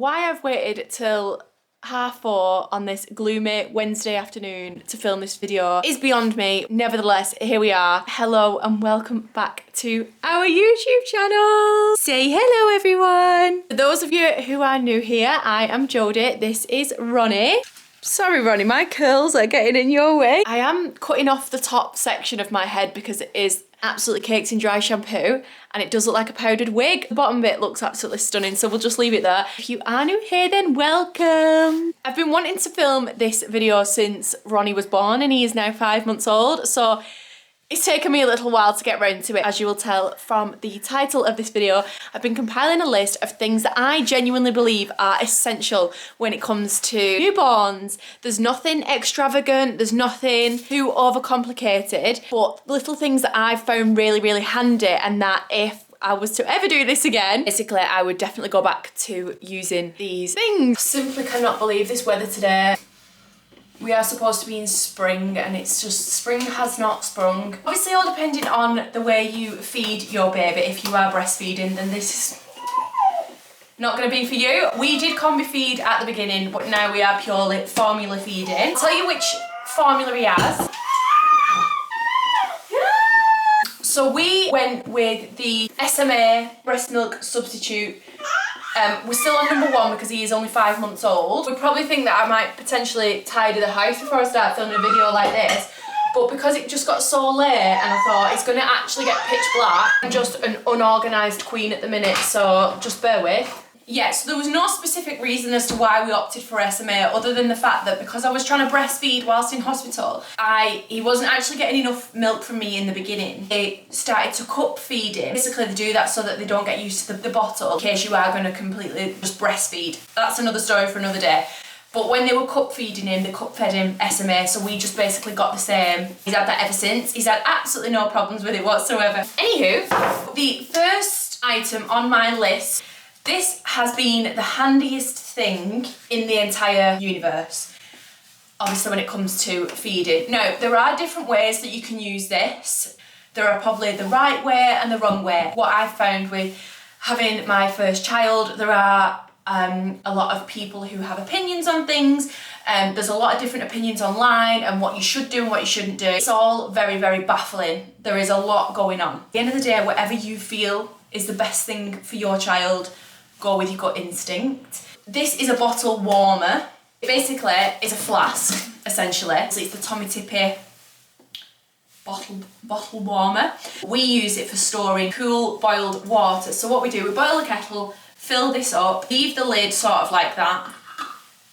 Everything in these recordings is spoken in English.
Why I've waited till 4:30 on this gloomy Wednesday afternoon to film this video is beyond me. Nevertheless, here we are. Hello and welcome back to our YouTube channel. Say hello, everyone. For those of you who are new here, I am Jodie. This is Ronnie. Sorry, Ronnie, my curls are getting in your way. I am cutting off the top section of my head because it is absolutely caked in dry shampoo and it does look like a powdered wig. The bottom bit looks absolutely stunning, so we'll just leave it there. If you are new here, then welcome. I've been wanting to film this video since Ronnie was born and he is now 5 months old, so it's taken me a little while to get round to it. As you will tell from the title of this video, I've been compiling a list of things that I genuinely believe are essential when it comes to newborns. There's nothing extravagant, there's nothing too overcomplicated, but little things that I've found really, really handy, and that if I was to ever do this again, basically I would definitely go back to using these things. Simply cannot believe this weather today. We are supposed to be in spring and it's just, spring has not sprung. Obviously all depending on the way you feed your baby. If you are breastfeeding, then this is not going to be for you. We did combi feed at the beginning, but now we are purely formula feeding. I'll tell you which formula he has. So we went with the SMA breast milk substitute. We're still on number 1 because he is only 5 months old. We probably think that I might potentially tidy the house before I start filming a video like this, but because it just got so late and I thought it's going to actually get pitch black, I'm just an unorganised queen at the minute, so just bear with. Yeah, so there was no specific reason as to why we opted for SMA other than the fact that because I was trying to breastfeed whilst in hospital, he wasn't actually getting enough milk from me in the beginning. They started to cup feed him. Basically they do that so that they don't get used to the bottle in case you are going to completely just breastfeed. That's another story for another day. But when they were cup feeding him, they cup fed him SMA, so we just basically got the same. He's had that ever since. He's had absolutely no problems with it whatsoever. Anywho, the first item on my list, this has been the handiest thing in the entire universe, obviously when it comes to feeding. Now, there are different ways that you can use this. There are probably the right way and the wrong way. What I've found with having my first child, there are a lot of people who have opinions on things. There's a lot of different opinions online and what you should do and what you shouldn't do. It's all very, very baffling. There is a lot going on. At the end of the day, whatever you feel is the best thing for your child, go with your gut instinct. This is a bottle warmer. It basically is a flask, essentially. So it's the Tommy Tippy bottle warmer. We use it for storing cool boiled water. So what we do, we boil a kettle, fill this up, leave the lid sort of like that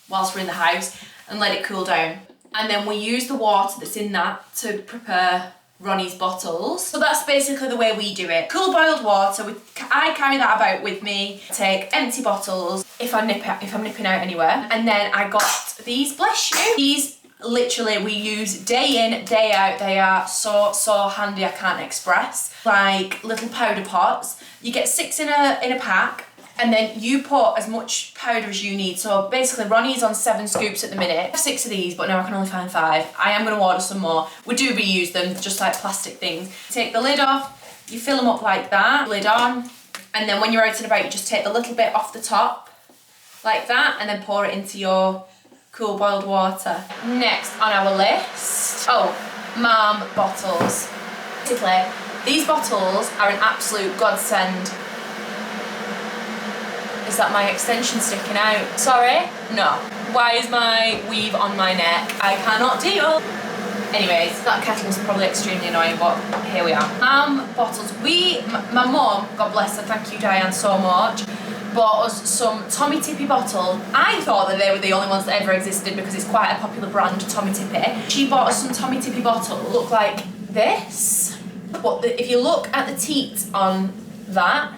whilst we're in the house and let it cool down. And then we use the water that's in that to prepare Ronnie's bottles. So that's basically the way we do it. Cool boiled water, I carry that about with me. Take empty bottles if I'm nipping out anywhere. And then I got these, bless you. These literally we use day in, day out. They are so handy, I can't express. Like little powder pots. You get 6 in a pack. And then you put as much powder as you need. So basically Ronnie's on 7 scoops at the minute. I have 6 of these, but now I can only find 5. I am going to order some more. We do reuse them, just like plastic things. Take the lid off, you fill them up like that, lid on. And then when you're out and about, you just take the little bit off the top, like that, and then pour it into your cool boiled water. Next on our list, Mom bottles. Basically, these bottles are an absolute godsend. Is that my extension sticking out? Sorry? No. Why is my weave on my neck? I cannot deal. Anyways, that kettle's probably extremely annoying, but here we are. Bottles. My mum, God bless her, thank you Diane so much, bought us some Tommy Tippy bottles. I thought that they were the only ones that ever existed because it's quite a popular brand, Tommy Tippy. She bought us some Tommy Tippy bottles. Look like this. But if you look at the teat on that,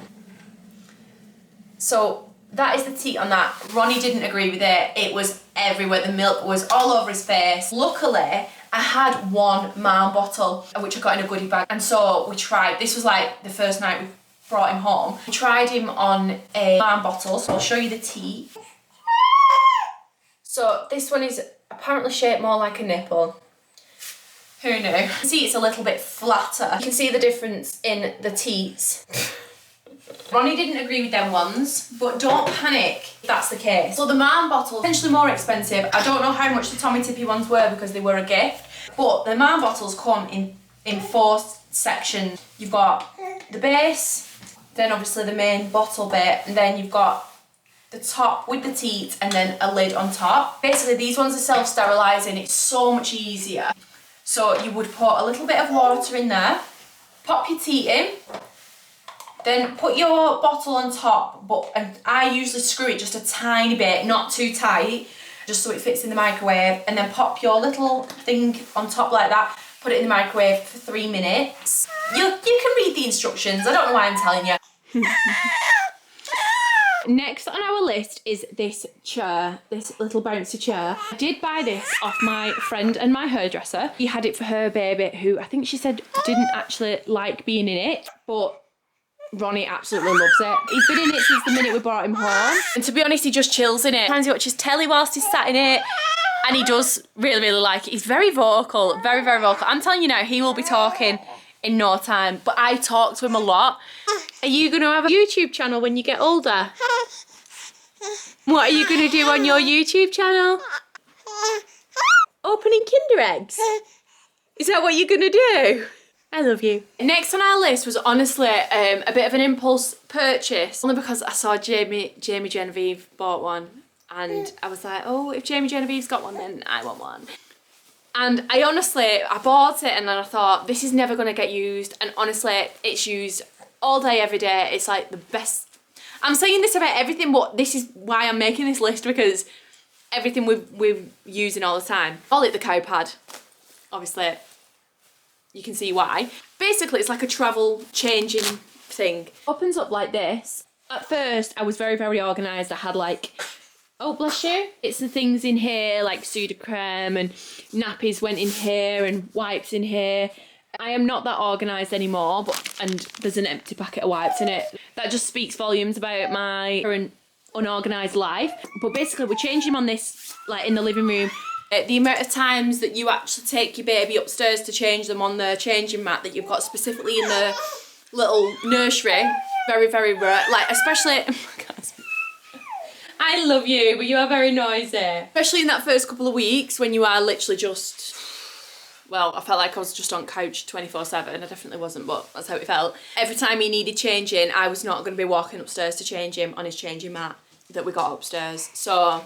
so that is the teat on that. Ronnie didn't agree with it. It was everywhere. The milk was all over his face. Luckily, I had one Mom bottle, which I got in a goodie bag. And so we tried, this was like the first night we brought him home. We tried him on a Mom bottle, so I'll show you the teat. So this one is apparently shaped more like a nipple. Who knew? You can see it's a little bit flatter. You can see the difference in the teats. Ronnie didn't agree with them ones, but don't panic if that's the case. So the Marm bottle, potentially more expensive. I don't know how much the Tommy Tippy ones were because they were a gift, but the Marm bottles come in 4 sections. You've got the base, then obviously the main bottle bit, and then you've got the top with the teat and then a lid on top. Basically these ones are self-sterilising, it's so much easier. So you would put a little bit of water in there, pop your teat in, then put your bottle on top, and I usually screw it just a tiny bit, not too tight, just so it fits in the microwave, and then pop your little thing on top like that, put it in the microwave for 3 minutes. You can read the instructions, I don't know why I'm telling you. Next on our list is this chair, this little bouncy chair. I did buy this off my friend and my hairdresser. She had it for her baby, who I think she said didn't actually like being in it, but Ronnie absolutely loves it. He's been in it since the minute we brought him home. And to be honest, he just chills in it. Sometimes he watches telly whilst he's sat in it. And he does really, really like it. He's very vocal, very, very vocal. I'm telling you now, he will be talking in no time. But I talk to him a lot. Are you going to have a YouTube channel when you get older? What are you going to do on your YouTube channel? Opening Kinder eggs? Is that what you're going to do? I love you. Next on our list was honestly a bit of an impulse purchase. Only because I saw Jamie Genevieve bought one. And I was like, oh, if Jamie Genevieve's got one, then I want one. And I bought it and then I thought, this is never going to get used. And honestly, it's used all day, every day. It's like the best. I'm saying this about everything, but this is why I'm making this list, because everything we're using all the time. Call it the cow pad. Obviously, you can see why. Basically, it's like a travel changing thing. Opens up like this. At first, I was very, very organised. I had like, oh, bless you. It's the things in here, like Sudocrem, and nappies went in here, and wipes in here. I am not that organised anymore, and there's an empty packet of wipes in it. That just speaks volumes about my current unorganised life. But basically, we're changing on this, like in the living room. The amount of times that you actually take your baby upstairs to change them on the changing mat that you've got specifically in the little nursery, very, very rare. Like, especially, oh my God, I love you, but you are very noisy. Especially in that first couple of weeks when you are literally just, well, I felt like I was just on couch 24/7. I definitely wasn't, but that's how it felt. Every time he needed changing, I was not going to be walking upstairs to change him on his changing mat that we got upstairs. So,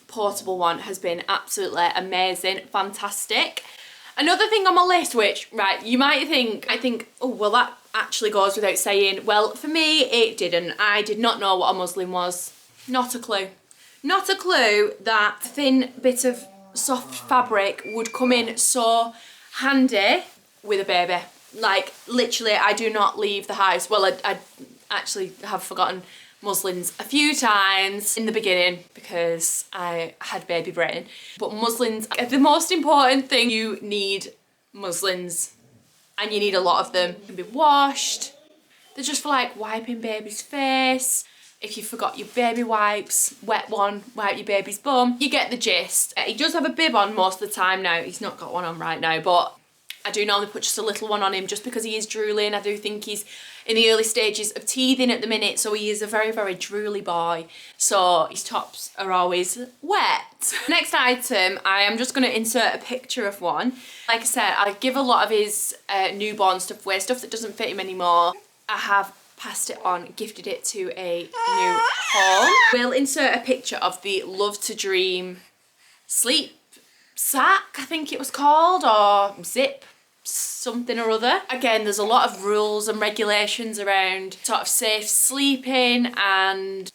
portable one has been absolutely amazing, fantastic. Another thing on my list, which, right, you might think, oh, well, that actually goes without saying. Well, for me, it didn't. I did not know what a muslin was. Not a clue. Not a clue that a thin bit of soft fabric would come in so handy with a baby. Like, literally, I do not leave the house. Well, I actually have forgotten muslins a few times in the beginning because I had baby brain. But muslins are the most important thing. You need muslins, and you need a lot of them. They can be washed. They're just for like wiping baby's face. If you forgot your baby wipes, wet one, wipe your baby's bum. You get the gist. He does have a bib on most of the time now. He's not got one on right now, but I do normally put just a little one on him just because he is drooling. I do think he's in the early stages of teething at the minute, so he is a very, very drooly boy. So his tops are always wet. Next item, I am just going to insert a picture of one. Like I said, I give a lot of his newborn stuff away, stuff that doesn't fit him anymore. I have passed it on, gifted it to a new home. We'll insert a picture of the Love to Dream sleep sack, I think it was called, or zip something or other. Again, there's a lot of rules and regulations around sort of safe sleeping and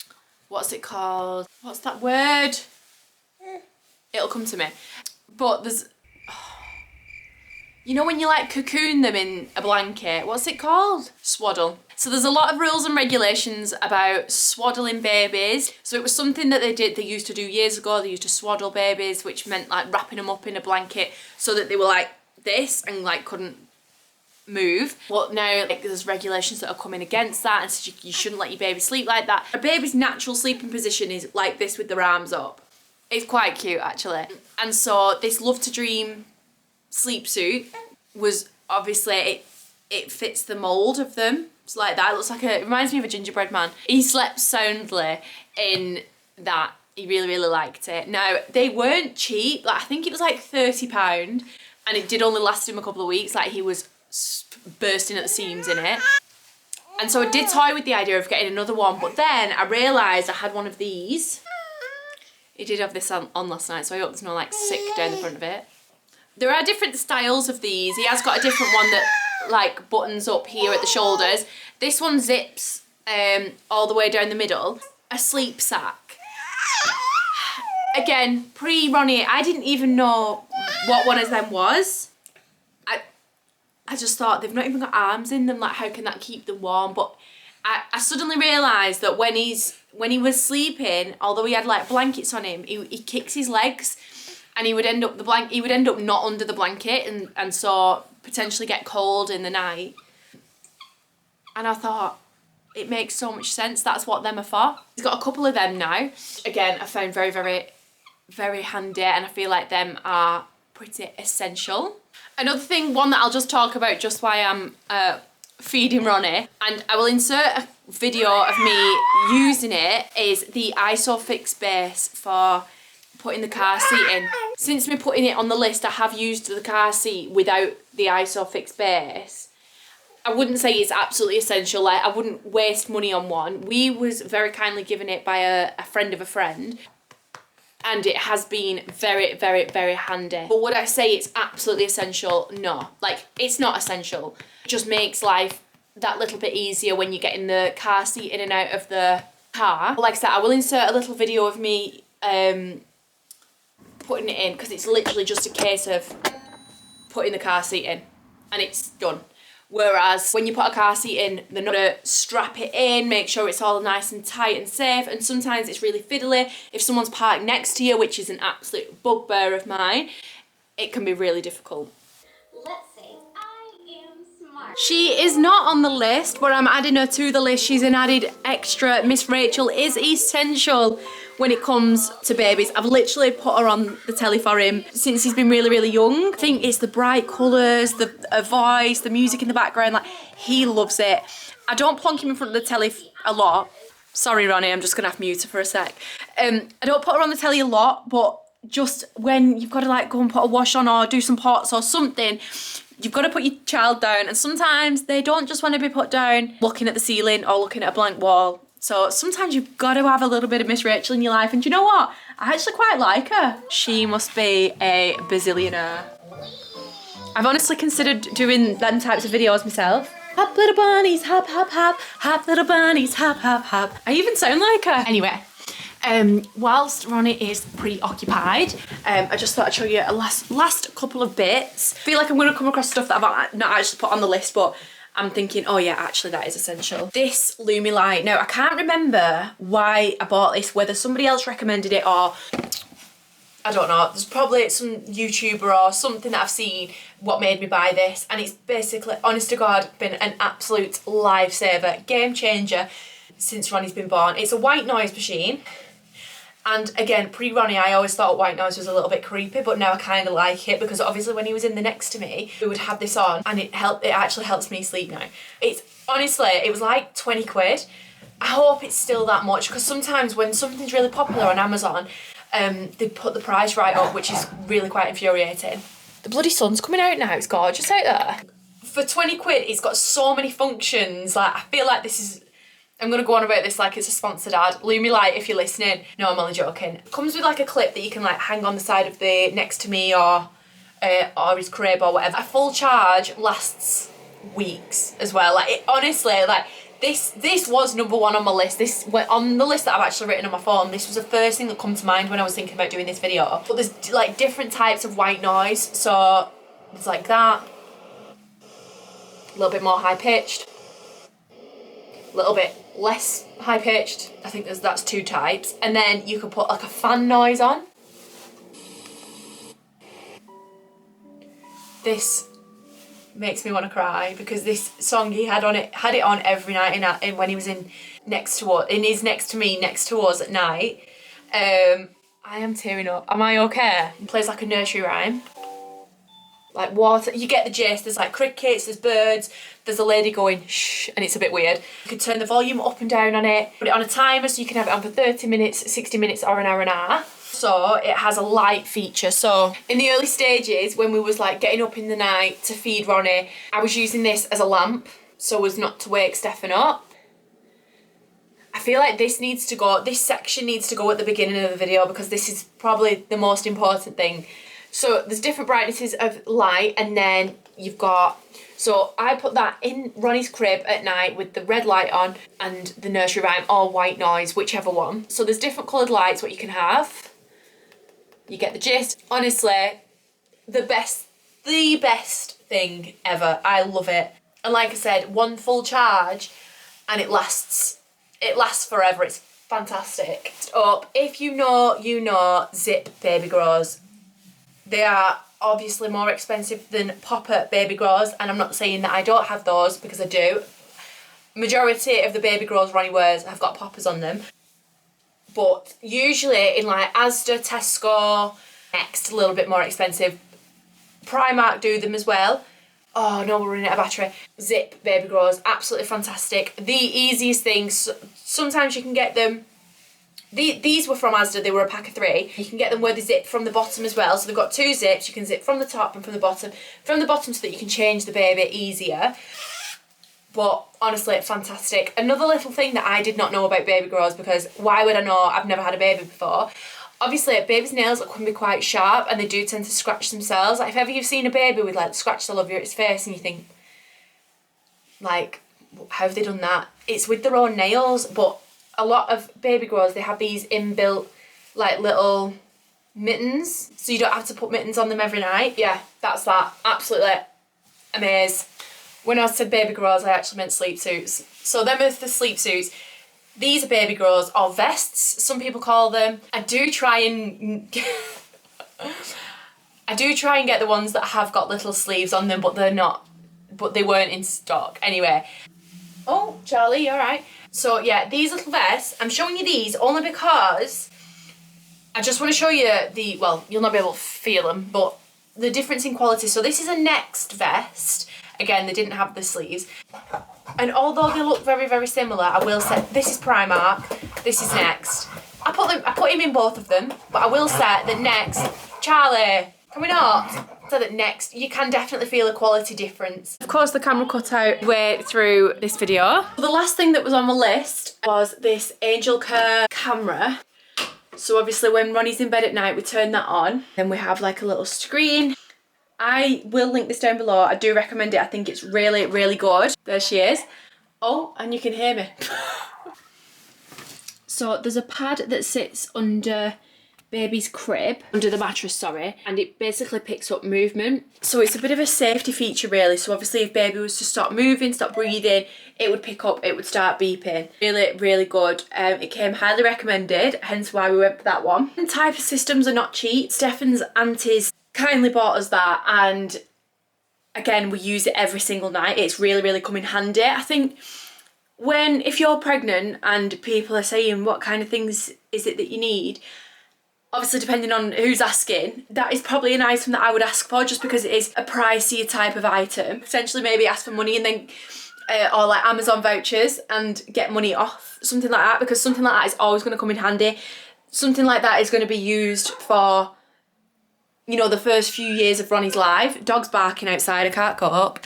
what's it called? What's that word? It'll come to me. But there's, you know when you like cocoon them in a blanket, what's it called? Swaddle. So there's a lot of rules and regulations about swaddling babies. So it was something that they used to do years ago. They used to swaddle babies, which meant like wrapping them up in a blanket so that they were like this and like couldn't move. But now like there's regulations that are coming against that, and so you shouldn't let your baby sleep like that. A baby's natural sleeping position is like this with their arms up. It's quite cute actually. And so this Love to Dream sleep suit was obviously, it fits the mould of them. It's like that. It looks like it reminds me of a gingerbread man. He slept soundly in that. He really, really liked it. Now, they weren't cheap. Like, I think it was like £30 and it did only last him a couple of weeks. Like, he was bursting at the seams in it. And so I did toy with the idea of getting another one, but then I realised I had one of these. He did have this on last night, so I hope there's no like sick down the front of it. There are different styles of these. He has got a different one that like buttons up here at the shoulders. This one zips all the way down the middle. A sleep sack. Again, pre-Ronnie, I didn't even know what one of them was. I just thought they've not even got arms in them, like how can that keep them warm? But I suddenly realised that when he was sleeping, although he had like blankets on him, he kicks his legs and he would end up not under the blanket and so potentially get cold in the night. And I thought, it makes so much sense, that's what them are for. He's got a couple of them now. Again, I found very, very, very handy, and I feel like them are pretty essential. Another thing, one that I'll just talk about just while I'm feeding Ronnie, and I will insert a video of me using it, is the Isofix base for putting the car seat in. Since me putting it on the list, I have used the car seat without the Isofix base. I wouldn't say it's absolutely essential, like I wouldn't waste money on one. We was very kindly given it by a friend of a friend, and it has been very, very, very handy. But would I say it's absolutely essential? No. Like, it's not essential. It just makes life that little bit easier when you're getting the car seat in and out of the car. Like I said, I will insert a little video of me putting it in, because it's literally just a case of putting the car seat in and it's done. Whereas when you put a car seat in, they're not gonna strap it in, make sure it's all nice and tight and safe, and sometimes it's really fiddly. If someone's parked next to you, which is an absolute bugbear of mine, it can be really difficult. Let's say I am smart. She is not on the list, but I'm adding her to the list. She's an added extra. Miss Rachel is essential when it comes to babies. I've literally put her on the telly for him since he's been really, really young. I think it's the bright colours, the voice, the music in the background, like, he loves it. I don't plonk him in front of the telly a lot. Sorry, Ronnie, I'm just gonna have to mute her for a sec. I don't put her on the telly a lot, but just when you've got to like go and put a wash on or do some pots or something, you've got to put your child down, and sometimes they don't just want to be put down looking at the ceiling or looking at a blank wall. So sometimes you've got to have a little bit of Miss Rachel in your life, and do you know what? I actually quite like her. She must be a bazillionaire. I've honestly considered doing them types of videos myself. Hop little bunnies, hop, hop, hop. Hop little bunnies, hop, hop, hop. I even sound like her. Anyway, whilst Ronnie is preoccupied, I just thought I'd show you a last couple of bits. I feel like I'm going to come across stuff that I've not actually put on the list, but I'm thinking, oh yeah, actually that is essential. This Lumi light. Now, I can't remember why I bought this, whether somebody else recommended it or I don't know. There's probably some YouTuber or something that I've seen what made me buy this, and it's basically, honest to God, been an absolute lifesaver, game changer since Ronnie's been born. It's a white noise machine. And again, pre-Ronnie, I always thought white noise was a little bit creepy, but now I kind of like it, because obviously when he was in the next to me, we would have this on, and it actually helps me sleep now. It's honestly, it was like 20 quid. I hope it's still that much, because sometimes when something's really popular on Amazon, they put the price right up, which is really quite infuriating. The bloody sun's coming out now, it's gorgeous out there. For 20 quid, it's got so many functions. Like, I feel like this is, I'm going to go on about this like it's a sponsored ad. Lumi Light, if you're listening. No, I'm only joking. It comes with like a clip that you can like hang on the side of the next to me or his crib or whatever. A full charge lasts weeks as well. Like, it, honestly, like this was number one on my list. This went on the list that I've actually written on my phone. This was the first thing that come to mind when I was thinking about doing this video. But there's like different types of white noise. So there's like that. A little bit more high pitched. A little bit less high pitched. I think that's two types. And then you could put like a fan noise on. This makes me want to cry, because this song he had it on every night in when he was in his next to me next to us at night. I am tearing up. Am I okay? It plays like a nursery rhyme. like water. You get the gist. There's like crickets, there's birds, there's a lady going shh, and it's a bit weird. You can turn the volume up and down on it, put it on a timer so you can have it on for 30 minutes, 60 minutes or an hour and a half. So it has a light feature. So in the early stages, when we was like getting up in the night to feed Ronnie, I was using this as a lamp so as not to wake Stefan up. I feel like this section needs to go at the beginning of the video because this is probably the most important thing. So there's different brightnesses of light, and then you've got, so I put that in Ronnie's crib at night with the red light on and the nursery rhyme or white noise, whichever one. So there's different coloured lights what you can have. You get the gist. Honestly, the best thing ever. I love it. And like I said, one full charge and it lasts forever. It's fantastic. Up, if you know Zip baby grows. They are obviously more expensive than Popper baby grows, and I'm not saying that I don't have those because I do. Majority of the baby grows Ronnie wears have got poppers on them. But usually in like Asda, Tesco, Next, a little bit more expensive. Primark do them as well. Oh no, we're running out of battery. Zip baby grows, absolutely fantastic. The easiest things, sometimes you can get them, these were from Asda, they were a pack of 3. You can get them where they zip from the bottom as well. So they've got 2 zips, you can zip from the top and from the bottom. From the bottom so that you can change the baby easier. But honestly, fantastic. Another little thing that I did not know about baby grows, because why would I know? I've never had a baby before. Obviously, baby's nails can be quite sharp and they do tend to scratch themselves. Like if ever you've seen a baby with like scratches all over its face and you think, like, how have they done that? It's with their own nails, but a lot of baby grows, they have these inbuilt like little mittens, so you don't have to put mittens on them every night. Yeah, that's that. Absolutely amazing. When I said baby grows, I actually meant sleep suits. So them are the sleep suits. These are baby grows, or vests, some people call them. I do try and get the ones that have got little sleeves on them, but they weren't in stock. Anyway. Oh, Charlie, you alright? So yeah, these little vests, I'm showing you these only because I just want to show you well, you'll not be able to feel them, but the difference in quality. So this is a Next vest. Again, they didn't have the sleeves. And although they look very, very similar, I will say, this is Primark, this is Next. I put him in both of them, but I will say that Next, Charlie, can we not? So that Next, you can definitely feel a quality difference. Of course, the camera cut out way through this video. The last thing that was on my list was this Angel Care camera. So obviously when Ronnie's in bed at night, we turn that on. Then we have like a little screen. I will link this down below. I do recommend it. I think it's really, really good. There she is. Oh, and you can hear me. So there's a pad that sits under baby's crib, under the mattress, sorry, and it basically picks up movement. So it's a bit of a safety feature really. So obviously if baby was to stop moving, stop breathing, it would pick up, it would start beeping. Really, really good. It came highly recommended, hence why we went for that one. And type of systems are not cheap. Stefan's aunties kindly bought us that, and again, we use it every single night. It's really, really come in handy. I think if you're pregnant and people are saying what kind of things is it that you need, obviously depending on who's asking, that is probably an item that I would ask for, just because it is a pricier type of item. Potentially maybe ask for money and then or like Amazon vouchers and get money off, something like that, because something like that is always going to come in handy. Something like that is going to be used for, you know, the first few years of Ronnie's life. Dog's barking outside, I can't go up.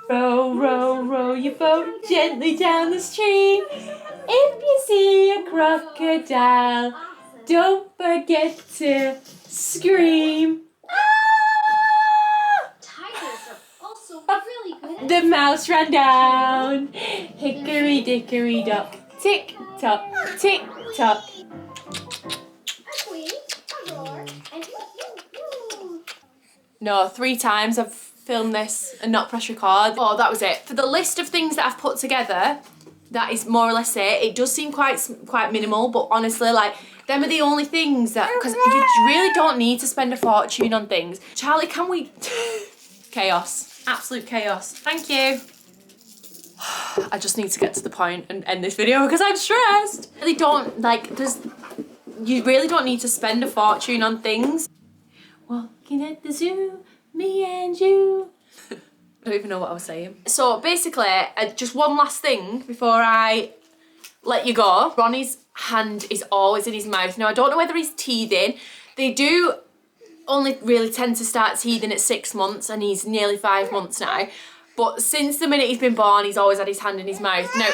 Row, row, row your boat gently down the stream. If you see a crocodile, don't forget to scream. Ah! Tigers are also really good at The mouse ran down. Hickory dickory dock. Tick tock, tick tock. No, 3 times I've filmed this and not press record. Oh, that was it. For the list of things that I've put together, that is more or less it. It does seem quite minimal, but honestly, like, them are the only things that, because you really don't need to spend a fortune on things. Charlie, can we... Chaos. Absolute chaos. Thank you. I just need to get to the point and end this video because I'm stressed. Really don't, like, you really don't need to spend a fortune on things. Well, Walking at the zoo, me and you. I don't even know what I was saying. So basically, just one last thing before I let you go. Ronnie's hand is always in his mouth. Now, I don't know whether he's teething. They do only really tend to start teething at 6 months, and he's nearly 5 months now. But since the minute he's been born, he's always had his hand in his mouth. Now,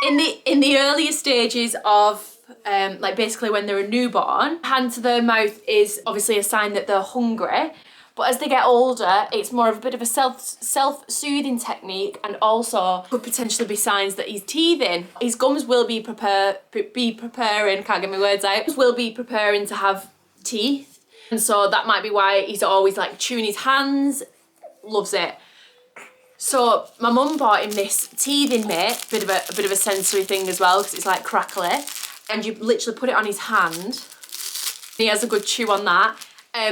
in the earlier stages of like basically when they're a newborn, hand to the mouth is obviously a sign that they're hungry. But as they get older, it's more of a bit of a self-soothing technique, and also could potentially be signs that he's teething. His gums will be preparing, can't get my words out, will be preparing to have teeth. And so that might be why he's always like chewing his hands, loves it. So my mum bought him this teething mitt, a bit of a sensory thing as well, because it's like crackly. And you literally put it on his hand. He has a good chew on that.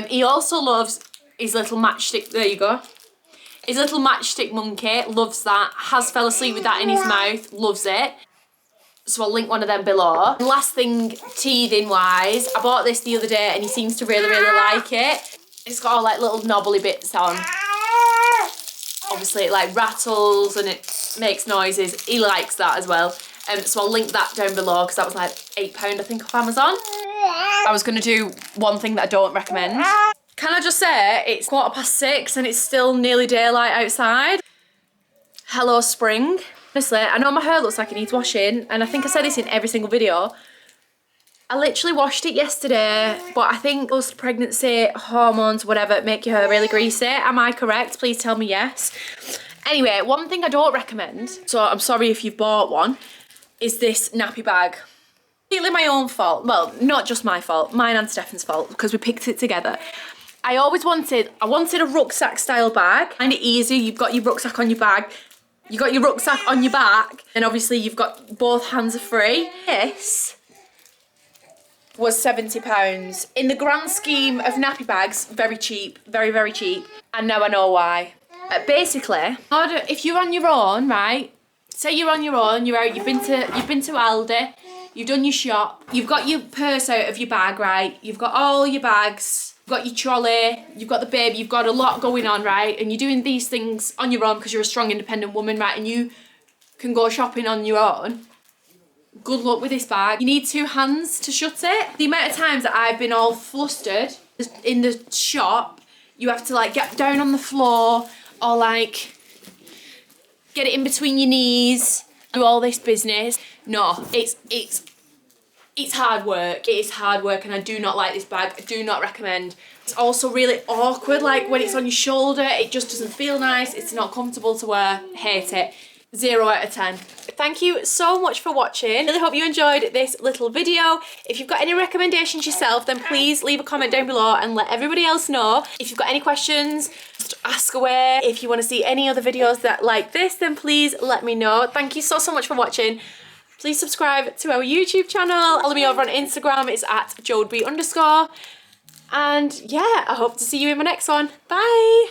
He also loves his little matchstick, there you go. His little matchstick monkey, loves that, has fell asleep with that in his mouth, loves it. So I'll link one of them below. And last thing, teething wise, I bought this the other day and he seems to really, really like it. It's got all like little knobbly bits on. Obviously it like rattles and it makes noises. He likes that as well. So I'll link that down below because that was like £8 I think off Amazon. I was gonna do one thing that I don't recommend. Can I just say, it's 6:15 and it's still nearly daylight outside. Hello spring. Honestly, I know my hair looks like it needs washing, and I think I said this in every single video. I literally washed it yesterday, but I think post-pregnancy, hormones, whatever, make your hair really greasy. Am I correct? Please tell me yes. Anyway, one thing I don't recommend, so I'm sorry if you've bought one, is this nappy bag. Completely my own fault. Well, not just my fault, mine and Stefan's fault, because we picked it together. I wanted a rucksack style bag. Find it easy, you've got your rucksack on your bag, you got your rucksack on your back, and obviously you've got both hands are free. This was £70. In the grand scheme of nappy bags, very cheap, very, very cheap. And now I know why. Basically, if you're on your own, right? Say you're on your own, you're out, you've been to Aldi, you've done your shop, you've got your purse out of your bag, right? You've got all your bags, you've got your trolley, you've got the baby, you've got a lot going on, right? And you're doing these things on your own because you're a strong, independent woman, right? And you can go shopping on your own. Good luck with this bag. You need 2 hands to shut it. The amount of times that I've been all flustered in the shop, you have to like get down on the floor or like get it in between your knees, do all this business. No, it's hard work. It is hard work, and I do not like this bag. I do not recommend. It's also really awkward, like when it's on your shoulder, it just doesn't feel nice. It's not comfortable to wear. Hate it. 0 out of 10. Thank you so much for watching. I really hope you enjoyed this little video. If you've got any recommendations yourself, then please leave a comment down below and let everybody else know. If you've got any questions, just ask away. If you want to see any other videos that like this, then please let me know. Thank you so much for watching. Please subscribe to our YouTube channel. Follow me over on Instagram. It's at @jodeby_. And yeah, I hope to see you in my next one. Bye.